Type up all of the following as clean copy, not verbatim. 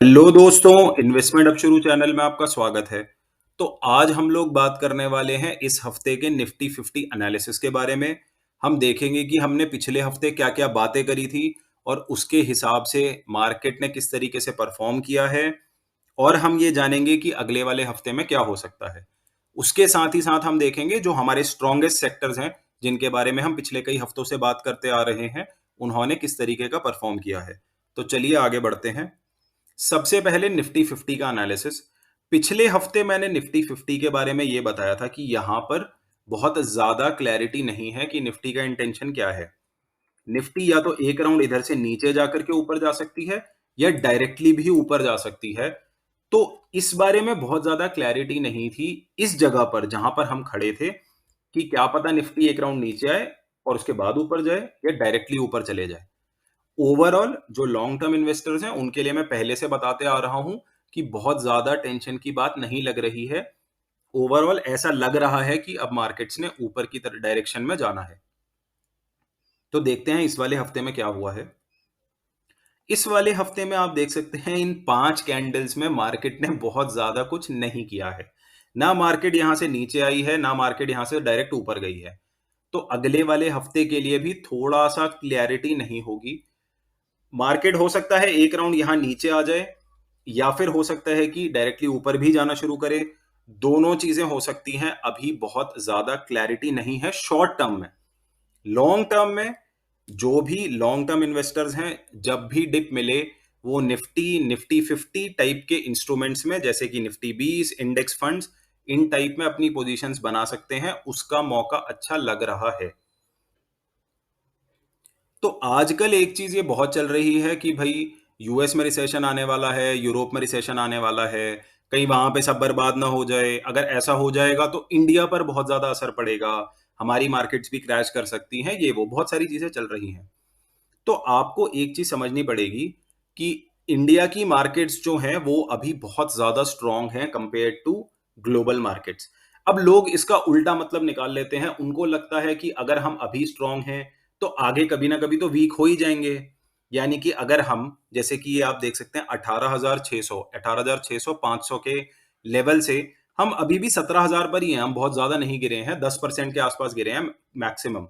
Hello दोस्तों, investment अब शुरू चैनल में आपका स्वागत है। तो आज हम लोग बात करने वाले हैं इस हफ्ते के निफ्टी 50 एनालिसिस के बारे में। हम देखेंगे कि हमने पिछले हफ्ते क्या-क्या बातें करी थी और उसके हिसाब से मार्केट ने किस तरीके से परफॉर्म किया है और हम ये जानेंगे कि अगले वाले हफ्ते में क्या हो सकता है। उसके साथ ही साथ हम देखेंगे जो हमारे स्ट्रॉन्गेस्ट सेक्टर्स हैं, जिनके बारे में हम पिछले कई हफ्तों से बात करते आ रहे हैं, उन्होंने किस तरीके का परफॉर्म किया है। तो चलिए आगे बढ़ते हैं। सबसे पहले निफ्टी 50 का एनालिसिस। पिछले हफ्ते मैंने निफ्टी 50 के बारे में ये बताया था कि यहां पर बहुत ज्यादा क्लैरिटी नहीं है कि निफ्टी का इंटेंशन क्या है। निफ्टी या तो एक राउंड इधर से नीचे जाकर के ऊपर जा सकती है या डायरेक्टली भी ऊपर जा सकती है। तो इस बारे में बहुत ज्यादा क्लैरिटी नहीं थी इस जगह पर जहां पर हम खड़े थे कि क्या पता निफ्टी एक राउंड नीचे आए और उसके बाद ऊपर जाए या डायरेक्टली ऊपर चले जाए। ओवरऑल जो लॉन्ग टर्म इन्वेस्टर्स हैं उनके लिए मैं पहले से बताते आ रहा हूं कि बहुत ज्यादा टेंशन की बात नहीं लग रही है। ओवरऑल ऐसा लग रहा है कि अब मार्केट्स ने ऊपर की तरफ डायरेक्शन में जाना है। तो देखते हैं इस वाले हफ्ते में क्या हुआ है। इस वाले हफ्ते में आप देख सकते हैं इन 5 कैंडल्स में मार्केट ने बहुत ज्यादा कुछ नहीं किया है। ना मार्केट यहां से नीचे आई है, ना मार्केट यहां से डायरेक्ट ऊपर गई है। तो अगले वाले हफ्ते के लिए भी थोड़ा सा क्लैरिटी नहीं होगी। मार्केट हो सकता है एक राउंड यहां नीचे आ जाए या फिर हो सकता है कि डायरेक्टली ऊपर भी जाना शुरू करे। दोनों चीजें हो सकती हैं, अभी बहुत ज्यादा क्लैरिटी नहीं है शॉर्ट टर्म में। लॉन्ग टर्म में जो भी लॉन्ग टर्म इन्वेस्टर्स हैं, जब भी डिप मिले वो निफ्टी 50 टाइप के इंस्ट्रूमेंट्स में जैसे कि निफ्टी 20 इंडेक्स फंड्स, इन टाइप में अपनी पोजीशंस बना सकते हैं। उसका मौका अच्छा लग रहा है। तो आजकल एक चीज ये बहुत चल रही है कि भाई यूएस में रिसेशन आने वाला है, यूरोप में रिसेशन आने वाला है, कहीं वहां पे सब बर्बाद ना हो जाए। अगर ऐसा हो जाएगा तो इंडिया पर बहुत ज्यादा असर पड़ेगा, हमारी मार्केट्स भी क्रैश कर सकती हैं, ये वो बहुत सारी चीजें चल रही हैं। तो आपको एक चीज समझनी पड़ेगी कि इंडिया की मार्केट्स जो हैं वो अभी बहुत ज्यादा स्ट्रांग हैं कंपेयर टू ग्लोबल मार्केट्स। अब लोग इसका उल्टा मतलब निकाल लेते हैं, उनको लगता है कि अगर हम अभी स्ट्रांग हैं तो आगे कभी ना कभी तो वीक हो ही जाएंगे। यानी कि अगर हम, जैसे कि ये आप देख सकते हैं 18,600 500 के लेवल से हम अभी भी 17,000 पर ही हैं। हम बहुत ज्यादा नहीं गिरे हैं, 10% के आसपास गिरे हैं मैक्सिमम।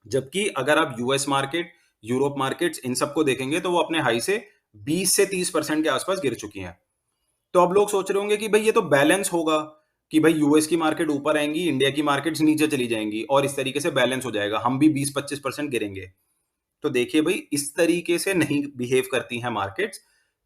जबकि अगर आप यूएस मार्केट, यूरोप मार्केट्स, इन सबको देखेंगे तो वो अपने हाई से 20 से 30% के आसपास गिर चुकी हैं। तो अब लोग सोच रहे होंगे कि भाई ये तो बैलेंस होगा कि भाई यूएस की मार्केट ऊपर आएंगी, इंडिया की मार्केट्स नीचे चली जाएंगी और इस तरीके से बैलेंस हो जाएगा, हम भी 20-25% गिरेंगे। तो देखिए भाई, इस तरीके से नहीं बिहेव करती हैं मार्केट्स।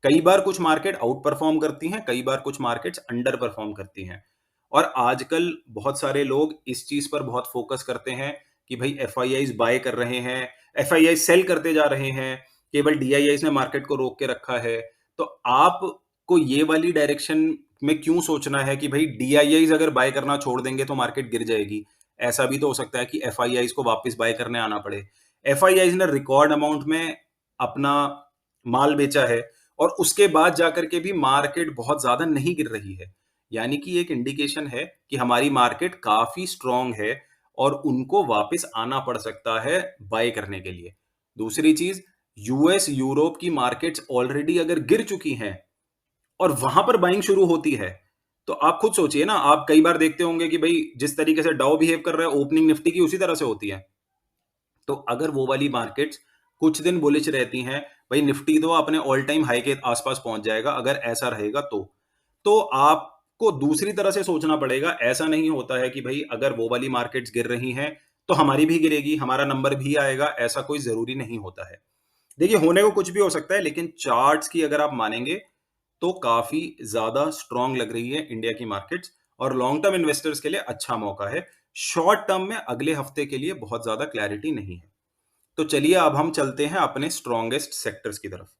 कई बार कुछ मार्केट आउट परफॉर्म करती हैं, कई बार कुछ मार्केट्स अंडर परफॉर्म करती हैं। और आजकल बहुत सारे लोग इस चीज पर बहुत फोकस करते हैं कि भाई एफआईआईज बाय कर रहे हैं, एफआईआई सेल करते जा रहे हैं, केवल डीआईआईज ने मार्केट को रोक के रखा है। तो आपको ये वाली डायरेक्शन में क्यों सोचना है कि भाई डीआईआईज अगर बाय करना छोड़ देंगे तो मार्केट गिर जाएगी। ऐसा भी तो हो सकता है कि एफआईआईज को वापस बाय करने आना पड़े। एफआईआईज ने रिकॉर्ड अमाउंट में अपना माल बेचा है और उसके बाद जाकर के भी मार्केट बहुत ज्यादा नहीं गिर रही है। यानी कि एक इंडिकेशन है कि हमारी मार्केट काफी स्ट्रांग है और उनको वापस आना पड़ सकता है बाय करने के लिए। दूसरी चीज, यूएस यूरोप की मार्केट्स ऑलरेडी अगर गिर चुकी हैं और वहां पर बाइंग शुरू होती है, तो आप खुद सोचिए ना। आप कई बार देखते होंगे कि भाई जिस तरीके से डाउ बिहेव कर रहा है ओपनिंग निफ्टी की, उसी तरह से होती है। तो अगर वो वाली मार्केट्स कुछ दिन बुलिश रहती हैं, भाई निफ्टी तो अपने ऑल टाइम हाई के आसपास पहुंच जाएगा अगर ऐसा रहेगा तो आपको दूसरी तरह से सोचना पड़ेगा। ऐसा नहीं होता है कि भाई अगर वो वाली मार्केट्स गिर रही हैं तो हमारी भी गिरेगी, हमारा नंबर भी आएगा, ऐसा कोई जरूरी नहीं होता है। देखिए, होने को कुछ भी हो सकता है, लेकिन चार्ट्स की अगर आप मानेंगे तो काफी ज्यादा स्ट्रांग लग रही है इंडिया की मार्केट्स और लॉन्ग टर्म इन्वेस्टर्स के लिए अच्छा मौका है। शॉर्ट टर्म में अगले हफ्ते के लिए बहुत ज्यादा क्लैरिटी नहीं है। तो चलिए अब हम चलते हैं अपने स्ट्रॉन्गेस्ट सेक्टर्स की तरफ।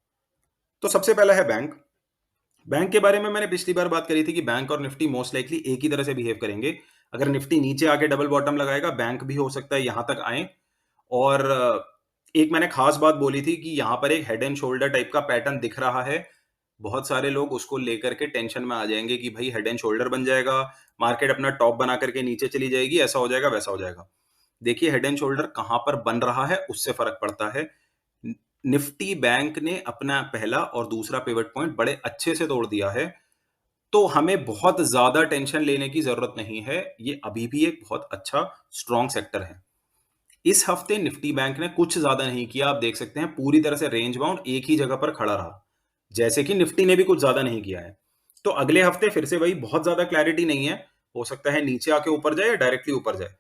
तो सबसे पहला है बैंक। बैंक के बारे में मैंने पिछली बार बात करी थी कि बैंक और निफ्टी मोस्ट लाइकली एक ही तरह से बिहेव करेंगे। अगर निफ्टी नीचे आके डबल बॉटम लगाएगा, बैंक भी हो सकता है यहां तक आए। और एक मैंने खास बात बोली थी कि यहां पर एक हेड एंड शोल्डर टाइप का पैटर्न दिख रहा है। बहुत सारे लोग उसको लेकर के टेंशन में आ जाएंगे कि भाई हेड एंड शोल्डर बन जाएगा, मार्केट अपना टॉप बना करके नीचे चली जाएगी, ऐसा हो जाएगा, वैसा हो जाएगा। देखिए, हेड एंड शोल्डर कहां पर बन रहा है उससे फर्क पड़ता है। निफ्टी बैंक ने अपना पहला और दूसरा पिवट पॉइंट बड़े अच्छे से तोड़ दिया है, तो हमें बहुत ज़्यादा टेंशन लेने की ज़रूरत नहीं है। ये अभी भी एक बहुत अच्छा स्ट्रॉन्ग सेक्टर है। इस हफ्ते निफ्टी बैंक ने कुछ ज़्यादा नहीं किया, आप देख सकते हैं पूरी तरह से रेंज बाउंड एक ही जगह पर खड़ा रहा। जैसे कि निफ्टी ने भी कुछ ज़्यादा नहीं किया है। तो अगले हफ्ते फिर से वही बहुत ज़्यादा क्लैरिटी नहीं है। हो सकता है नीचे आके ऊपर जाए या डायरेक्टली ऊपर जाए।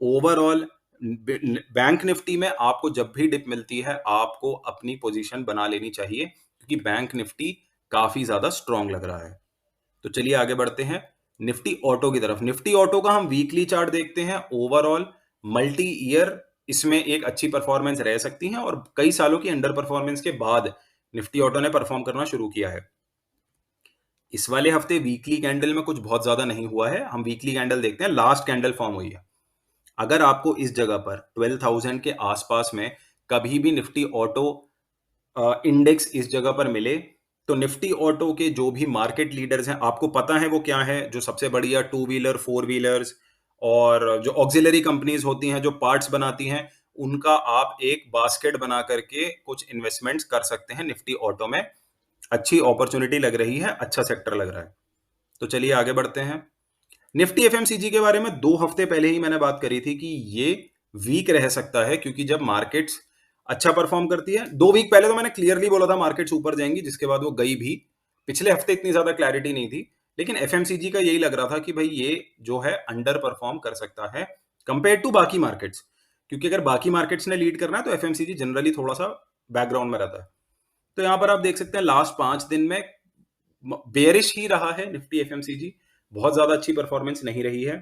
ओवरऑल बैंक निफ्टी में आपको जब भी डिप मिलती है, आपको अपनी पोजीशन बना लेनी चाहिए क्योंकि बैंक निफ्टी काफ़ी ज़्यादा स्ट्रॉन्ग लग रहा है। तो चलिए आगे बढ़ते हैं निफ्टी ऑटो की तरफ। निफ्टी ऑटो का हम वीकली चार्ट देखते हैं। ओवरऑल मल्टी ईयर इसमें एक अच्छी परफॉर्मेंस रह सकती है और कई सालों की अंडर परफॉर्मेंस के बाद निफ्टी ऑटो ने परफॉर्म करना शुरू किया है। इस वाले हफ्ते वीकली कैंडल में कुछ बहुत ज्यादा नहीं हुआ है। हम वीकली कैंडल देखते हैं, लास्ट कैंडल फॉर्म हुई है। अगर आपको इस जगह पर 12,000 के आसपास में कभी भी निफ्टी ऑटो इंडेक्स इस जगह पर मिले, तो निफ्टी ऑटो के जो भी मार्केट लीडर्स हैं, आपको पता है वो क्या है, जो सबसे बढ़िया टू व्हीलर, फोर व्हीलर्स और जो ऑक्सिलरी कंपनीज होती हैं, जो पार्ट्स बनाती हैं, उनका आप एक बास्केट बना करके कुछ इन्वेस्टमेंट्स कर सकते हैं निफ्टी ऑटो में। अच्छी अपॉर्चुनिटी लग रही है, अच्छा सेक्टर लग रहा है। तो चलिए आगे बढ़ते हैं। निफ्टी एफएमसीजी के बारे में 2 हफ्ते पहले ही मैंने बात करी थी कि ये वीक रह सकता है क्योंकि जब मार्केट्स अच्छा परफॉर्म करती है, 2 वीक पहले तो मैंने क्लियरली बोला था मार्केट्स ऊपर जाएंगी, जिसके बाद वो गई भी। पिछले हफ्ते इतनी ज्यादा क्लैरिटी नहीं थी, लेकिन एफएमसीजी का यही लग रहा था कि भाई ये जो है अंडर परफॉर्म कर सकता है कंपेयर टू बाकी मार्केट्स, क्योंकि अगर बाकी मार्केट्स ने लीड करना है तो एफएमसीजी जनरली थोड़ा सा बैकग्राउंड में रहता है। तो यहां पर आप देख सकते हैं लास्ट 5 दिन में बेयरिश ही रहा है निफ्टी एफएमसीजी। बहुत ज्यादा अच्छी परफॉर्मेंस नहीं रही है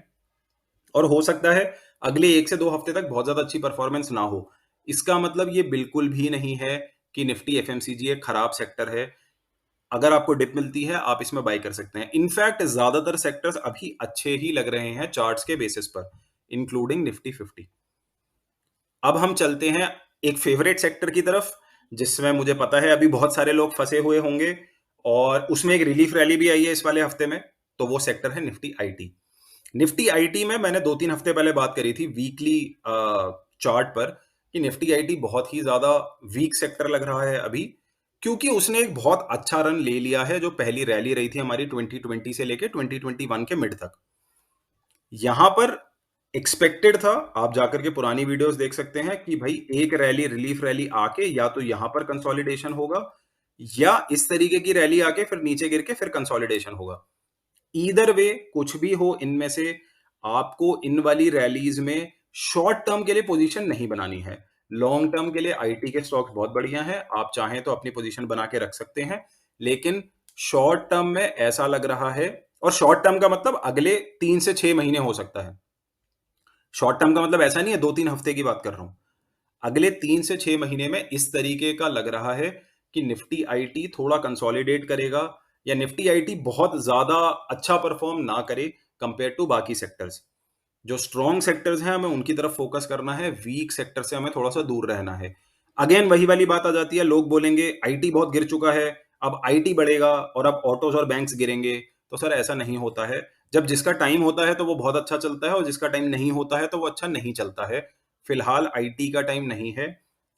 और हो सकता है अगले 1 से 2 हफ्ते तक बहुत ज्यादा अच्छी परफॉर्मेंस ना हो। इसका मतलब ये बिल्कुल भी नहीं है कि निफ्टी एफएमसीजी एक खराब सेक्टर है। अगर आपको डिप मिलती है आप इसमें बाय कर सकते हैं। इनफैक्ट ज्यादातर सेक्टर्स अभी अच्छे ही लग रहे हैं चार्ट्स के बेसिस पर, इंक्लूडिंग निफ्टी 50। अब हम चलते हैं एक फेवरेट सेक्टर की तरफ, जिसमें मुझे पता है अभी बहुत सारे लोग फंसे हुए होंगे और उसमें एक रिलीफ रैली भी आई है इस वाले हफ्ते में। तो वो सेक्टर है निफ्टी आईटी। निफ्टी आईटी में मैंने 2-3 हफ्ते पहले बात करी थी वीकली चार्ट पर कि निफ्टी आईटी बहुत ही ज्यादा वीक सेक्टर लग रहा है अभी, क्योंकि उसने एक बहुत अच्छा रन ले लिया है जो पहली रैली रही थी हमारी 2020 से लेके 2021 के मिड तक। यहां पर एक्सपेक्टेड था, आप जाकर के पुरानी वीडियोस देख सकते हैं कि भाई एक रैली रिलीफ रैली आके या तो यहां पर कंसोलिडेशन होगा या इस तरीके की रैली आके फिर नीचे गिर के फिर कंसोलिडेशन होगा। ईदर वे कुछ भी हो इनमें से, आपको इन वाली रैलीज में शॉर्ट टर्म के लिए पोजीशन नहीं बनानी है। लॉन्ग टर्म के लिए आईटी के स्टॉक्स बहुत बढ़िया हैं, आप चाहें तो अपनी पोजीशन बना के रख सकते हैं। लेकिन शॉर्ट टर्म में ऐसा लग रहा है, और शॉर्ट टर्म का मतलब अगले 3 से 6 महीने हो सकता है। शॉर्ट टर्म का मतलब ऐसा नहीं है 2-3 हफ्ते की बात कर रहा हूं। अगले 3 से 6 महीने में इस तरीके का लग रहा है कि निफ्टी आईटी थोड़ा कंसोलिडेट करेगा या निफ्टी आईटी बहुत ज्यादा अच्छा परफॉर्म ना करे कंपेयर टू बाकी सेक्टर्स। जो स्ट्रॉन्ग सेक्टर्स हैं हमें उनकी तरफ फोकस करना है, वीक सेक्टर से हमें थोड़ा सा दूर रहना है। अगेन वही वाली बात आ जाती है, लोग बोलेंगे आईटी बहुत गिर चुका है, अब आईटी बढ़ेगा और अब ऑटोज और बैंक्स गिरेंगे। तो सर ऐसा नहीं होता है। जब जिसका टाइम होता है तो वो बहुत अच्छा चलता है और जिसका टाइम नहीं होता है तो वो अच्छा नहीं चलता है। फिलहाल आईटी का टाइम नहीं है,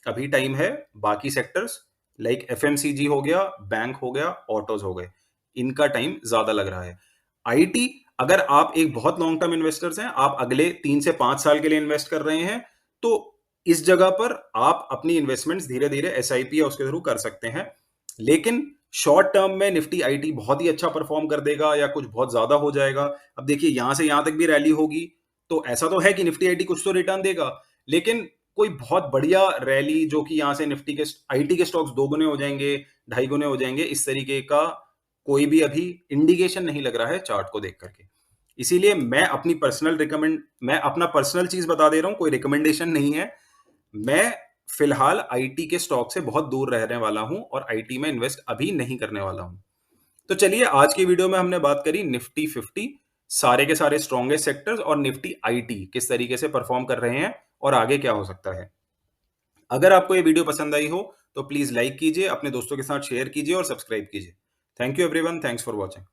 अभी टाइम है बाकी सेक्टर्स लाइक एफएमसीजी हो गया, बैंक हो गया, ऑटोज हो गए, इनका टाइम ज्यादा लग रहा है। आईटी, अगर आप एक बहुत लॉन्ग टर्म इन्वेस्टर्स हैं, आप अगले 3 से 5 साल के लिए इन्वेस्ट कर रहे हैं, तो इस जगह पर आप अपनी इन्वेस्टमेंट्स धीरे धीरे एसआईपी या उसके थ्रू कर सकते हैं। लेकिन शॉर्ट टर्म में निफ्टी आईटी बहुत ही अच्छा परफॉर्म कर देगा या कुछ बहुत ज्यादा हो जाएगा। अब देखिए यहां से यहां तक भी रैली होगी तो ऐसा तो है कि निफ्टी आईटी कुछ तो रिटर्न देगा, लेकिन कोई बहुत बढ़िया रैली जो कि यहां से निफ्टी के आईटी के स्टॉक्स 2 गुने हो जाएंगे, 2.5 गुने हो जाएंगे, इस तरीके का कोई भी अभी इंडिकेशन नहीं लग रहा है चार्ट को देख करके। इसीलिए मैं अपना पर्सनल चीज बता दे रहा हूं, कोई रिकमेंडेशन नहीं है। मैं फिलहाल आईटी के स्टॉक से बहुत दूर रहने वाला हूं और आईटी में इन्वेस्ट अभी नहीं करने वाला हूं। तो चलिए आज की वीडियो में हमने बात करी निफ्टी 50, सारे के सारे स्ट्रॉन्गेस्ट सेक्टर्स और निफ्टी आईटी किस तरीके से परफॉर्म कर रहे हैं और आगे क्या हो सकता है। अगर आपको ये वीडियो पसंद आई हो तो प्लीज लाइक कीजिए, अपने दोस्तों के साथ शेयर कीजिए और सब्सक्राइब कीजिए। Thank you everyone, thanks for watching.